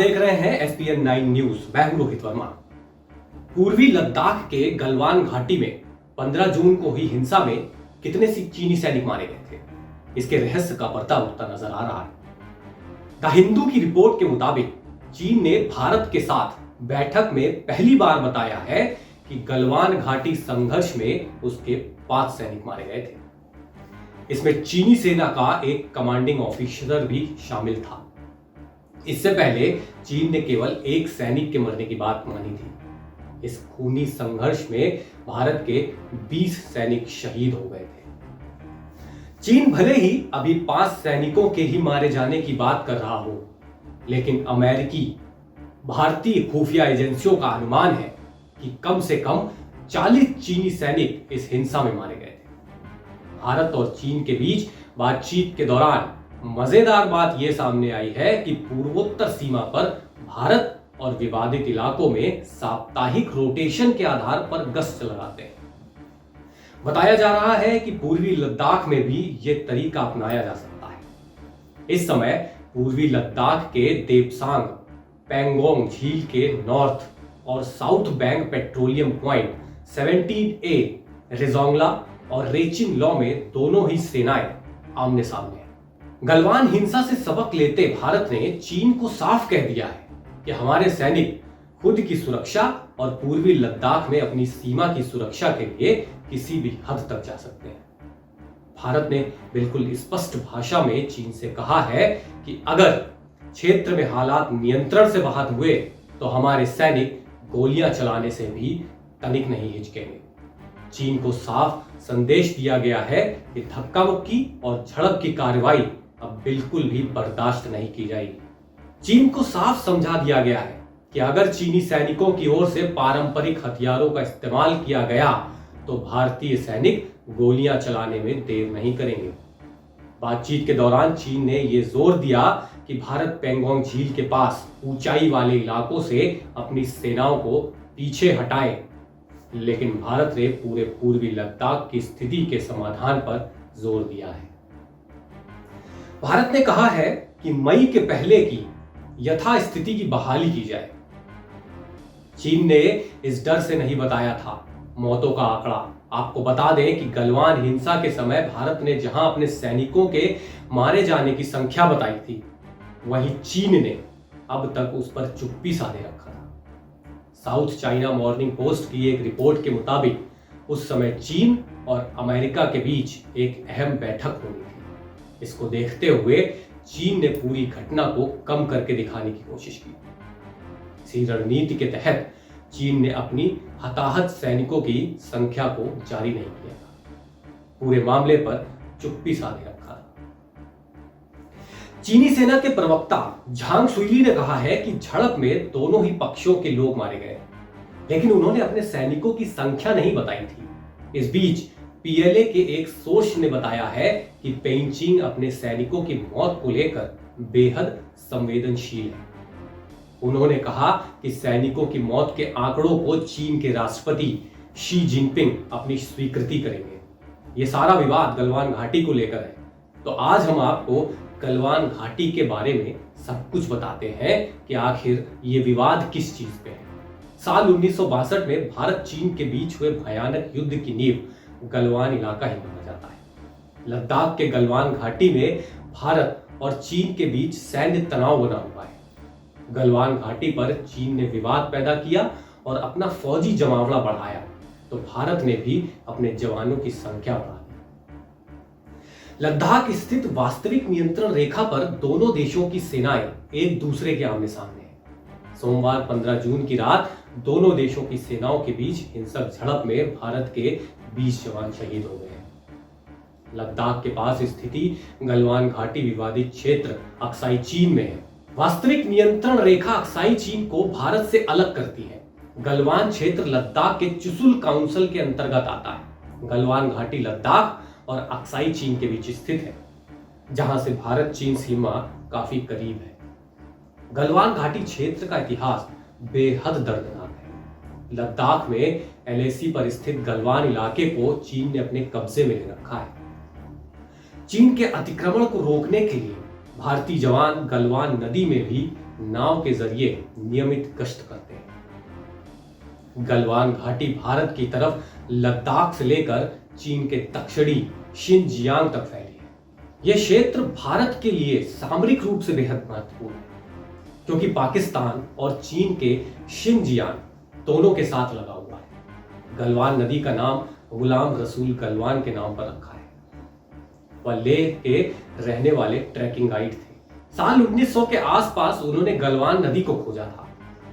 देख रहे हैं एसपीएन 9 न्यूज। मैं हूं रोहित वर्मा। पूर्वी लद्दाख के गलवान घाटी में 15 जून को हुई हिंसा में कितने चीनी सैनिक मारे गए थे, इसके रहस्य का पर्दा उठता नजर आ रहा है। द हिंदू की रिपोर्ट के मुताबिक चीन ने भारत के साथ बैठक में पहली बार बताया है कि गलवान घाटी संघर्ष में उसके 5 सैनिक मारे गए थे। इसमें चीनी सेना का एक कमांडिंग ऑफिसर भी शामिल था। इससे पहले चीन ने केवल 1 सैनिक के मरने की बात मानी थी। इस खूनी संघर्ष में भारत के 20 सैनिक शहीद हो गए थे। चीन भले ही अभी 5 सैनिकों के ही मारे जाने की बात कर रहा हो, लेकिन अमेरिकी भारतीय खुफिया एजेंसियों का अनुमान है कि कम से कम 40 चीनी सैनिक इस हिंसा में मारे गए थे। भारत और चीन के बीच बातचीत के दौरान मजेदार बात यह सामने आई है कि पूर्वोत्तर सीमा पर भारत और विवादित इलाकों में साप्ताहिक रोटेशन के आधार पर गश्त लगाते हैं। बताया जा रहा है कि पूर्वी लद्दाख में भी यह तरीका अपनाया जा सकता है। इस समय पूर्वी लद्दाख के देपसांग पेंगोंग झील के नॉर्थ और south bank petroleum point 17A रिजोंगला और रेचिन लॉ में दोनों ही सेनाएं आमने सामने हैं। गलवान हिंसा से सबक लेते भारत ने चीन को साफ कह दिया है कि हमारे सैनिक खुद की सुरक्षा और पूर्वी लद्दाख में अपनी सीमा की सुरक्षा के लिए किसी भी हद तक जा सकते हैं। भारत ने बिल्कुल स्पष्ट भाषा में चीन से कहा है कि अगर क्षेत्र में हालात नियंत्रण से बाहर हुए तो हमारे सैनिक गोलियां चलाने से भी तनिक नहीं हिचकेंगे। चीन को साफ संदेश दिया गया है कि धक्का मुक्की और झड़प की कार्रवाई अब बिल्कुल भी बर्दाश्त नहीं की जाएगी। चीन को साफ समझा दिया गया है कि अगर चीनी सैनिकों की ओर से पारंपरिक हथियारों का इस्तेमाल किया गया तो भारतीय सैनिक गोलियां चलाने में देर नहीं करेंगे। बातचीत के दौरान चीन ने यह जोर दिया कि भारत पेंगोंग झील के पास ऊंचाई वाले इलाकों से अपनी सेनाओं को पीछे हटाए, लेकिन भारत ने पूरे पूर्वी लद्दाख की स्थिति के समाधान पर जोर दिया है। भारत ने कहा है कि मई के पहले की यथास्थिति की बहाली की जाए। चीन ने इस डर से नहीं बताया था मौतों का आंकड़ा। आपको बता दें कि गलवान हिंसा के समय भारत ने जहां अपने सैनिकों के मारे जाने की संख्या बताई थी, वहीं चीन ने अब तक उस पर चुप्पी साधे रखा था। साउथ चाइना मॉर्निंग पोस्ट की एक रिपोर्ट के मुताबिक उस समय चीन और अमेरिका के बीच एक अहम बैठक होनी थी। इसको देखते हुए चीन ने पूरी घटना को कम करके दिखाने की कोशिश की। इसी रणनीति के तहत चीन ने अपनी हताहत सैनिकों की संख्या को जारी नहीं किया था, पूरे मामले पर चुप्पी साधे रखा था। चीनी सेना के प्रवक्ता झांग शुइली ने कहा है कि झड़प में दोनों ही पक्षों के लोग मारे गए, लेकिन उन्होंने अपने सैनिकों की संख्या नहीं बताई थी। इस बीच पीएलए के एक सोर्स ने बताया है कि पेइचिंग अपने सैनिकों की मौत को लेकर बेहद संवेदनशील है। उन्होंने कहा कि सैनिकों की मौत के आंकड़ों को चीन के राष्ट्रपति शी जिनपिंग अपनी स्वीकृति करेंगे। ये सारा विवाद गलवान घाटी को लेकर है, तो आज हम आपको गलवान घाटी के बारे में सब कुछ बताते हैं कि आखिर ये विवाद किस चीज पे है। साल 1962 में भारत चीन के बीच हुए भयानक युद्ध की नींव गलवान इलाका ही माना जाता है। लद्दाख के गलवान घाटी में भारत और चीन के बीच सैन्य तनाव बना हुआ है। गलवान घाटी पर चीन ने विवाद पैदा किया और अपना फौजी जमावड़ा बढ़ाया, तो भारत ने भी अपने जवानों की संख्या बढ़ा दी। लद्दाख स्थित वास्तविक नियंत्रण रेखा पर दोनों देशों की सेनाएं एक दूसरे के आमने सामने हैं। सोमवार 15 जून की रात दोनों देशों की सेनाओं के बीच हिंसक झड़प में भारत के 20 जवान शहीद हो गए हैं। लद्दाख के पास स्थिति गलवान घाटी विवादित क्षेत्र अक्साई चीन में है। वास्तविक नियंत्रण रेखा अक्साई चीन को भारत से अलग करती है। गलवान क्षेत्र लद्दाख के चुशुल काउंसिल के अंतर्गत आता है। गलवान घाटी लद्दाख और अक्साई चीन के बीच स्थित है, जहां से भारत चीन सीमा काफी करीब है। गलवान घाटी क्षेत्र का इतिहास बेहद दर्दनाक है। लद्दाख में एलएसी पर स्थित गलवान इलाके को चीन ने अपने कब्जे में ले रखा है। चीन के अतिक्रमण को रोकने के लिए भारतीय जवान गलवान नदी में भी नाव के जरिए नियमित गश्त करते हैं। गलवान घाटी भारत की तरफ लद्दाख से लेकर चीन के दक्षिणी शिनजियांग तक फैली है। यह क्षेत्र भारत के लिए सामरिक रूप से बेहद महत्वपूर्ण है, क्योंकि पाकिस्तान और चीन के शिनजियांग दोनों के साथ लगा हुआ है। गलवान नदी का नाम गुलाम रसूल गलवान के नाम पर रखा है। वह लेह के रहने वाले ट्रैकिंग गाइड थे। साल 1900 के आसपास उन्होंने गलवान नदी को खोजा था।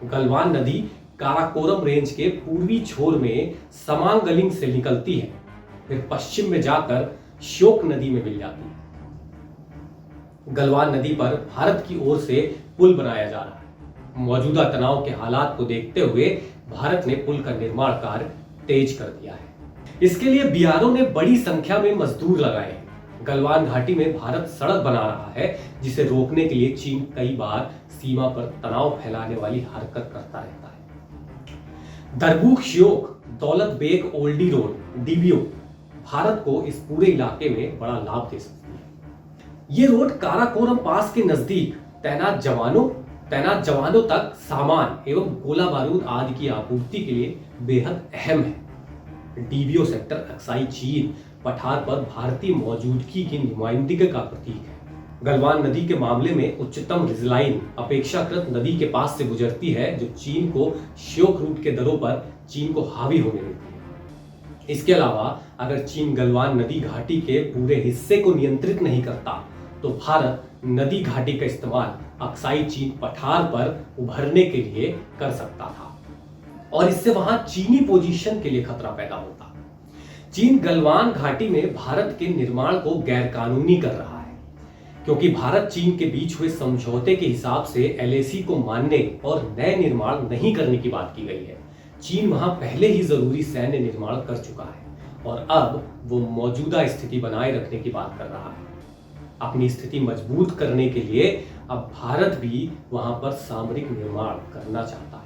गलवान नदी काराकोरम रेंज के पूर्वी छोर में समांगलिंग से निकलती है, फिर पश्चिम में जाकर श्योक नदी में मिल जाती है। गलवान नदी पर भारत की ओर से पुल बनाया जा रहा है। मौजूदा तनाव के हालात को देखते हुए भारत ने पुल का निर्माण कार्य तेज कर दिया है। इसके लिए बीआरओ ने बड़ी संख्या में मजदूर लगाए हैं। गलवान घाटी में भारत सड़क बना रहा है, जिसे रोकने के लिए चीन कई बार सीमा पर तनाव फैलाने वाली हरकत करता रहता है। दरबूख श्योक दौलत बेग ओल्डी रोड डीबीओ भारत को इस पूरे इलाके में बड़ा लाभ दे सकती है। ये रोड काराकोरम पास के नजदीक तैनात जवानों तक सामान एवं गोला बारूद आदि की आपूर्ति के लिए बेहद अहम है। डीबीओ सेक्टर अक्साई चीन पठार पर भारतीय मौजूदगी की नुमाइंदगी का प्रतीक है। गलवान नदी के मामले में उच्चतम रिजलाइन अपेक्षाकृत नदी के पास से गुजरती है, जो चीन को श्योक रूट के दरों पर चीन को हावी होने देती है। इसके अलावा अगर चीन गलवान नदी घाटी के पूरे हिस्से को नियंत्रित नहीं करता, तो भारत नदी घाटी का इस्तेमाल अक्साई चीन पठार पर उभरने के लिए कर सकता था और इससे वहां चीनी पोजीशन के लिए खतरा पैदा होता। चीन गलवान घाटी में भारत के निर्माण को गैरकानूनी कर रहा है, क्योंकि भारत चीन के बीच हुए समझौते के हिसाब से एलएसी को मानने और नए निर्माण नहीं करने की बात की गई है। चीन वहां पहले ही जरूरी सैन्य निर्माण कर चुका है और अब वो मौजूदा स्थिति बनाए रखने की बात कर रहा है। अपनी स्थिति मजबूत करने के लिए अब भारत भी वहां पर सामरिक निर्माण करना चाहता है।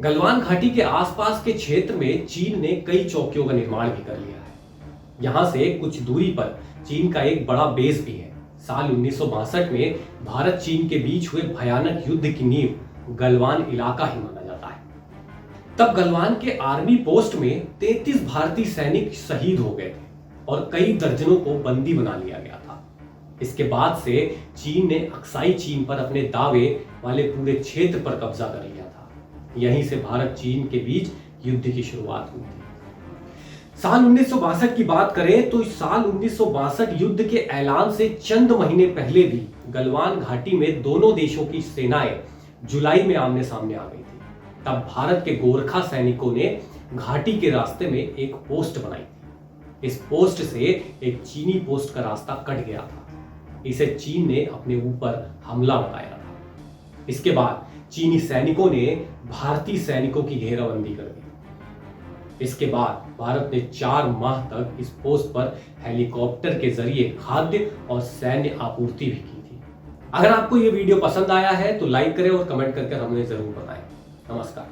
गलवान घाटी के आसपास के क्षेत्र में चीन ने कई चौकियों का निर्माण भी कर लिया है। यहां से कुछ दूरी पर चीन का एक बड़ा बेस भी है। साल 1962 में भारत चीन के बीच हुए भयानक युद्ध की नींव गलवान इलाका ही माना जाता है। तब गलवान के आर्मी पोस्ट में 33 भारतीय सैनिक शहीद हो गए थे और कई दर्जनों को बंदी बना लिया गया था। इसके बाद से चीन ने अक्साई चीन पर अपने दावे वाले पूरे क्षेत्र पर कब्जा कर लिया था। यहीं से भारत चीन के बीच युद्ध की शुरुआत हुई थी। साल 1962 की बात करें तो इस साल 1962 युद्ध के ऐलान से चंद महीने पहले भी गलवान घाटी में दोनों देशों की सेनाएं जुलाई में आमने सामने आ गई थी। तब भारत के गोरखा सैनिकों ने घाटी के रास्ते में एक पोस्ट बनाई थी। इस पोस्ट से एक चीनी पोस्ट का रास्ता कट गया था। इसे चीन ने अपने ऊपर हमला बताया था। इसके बाद चीनी सैनिकों ने भारतीय सैनिकों की घेराबंदी कर दी। इसके बाद भारत ने 4 माह तक इस पोस्ट पर हेलीकॉप्टर के जरिए खाद्य और सैन्य आपूर्ति भी की थी। अगर आपको यह वीडियो पसंद आया है तो लाइक करें और कमेंट करके हमें जरूर बताएं। नमस्कार।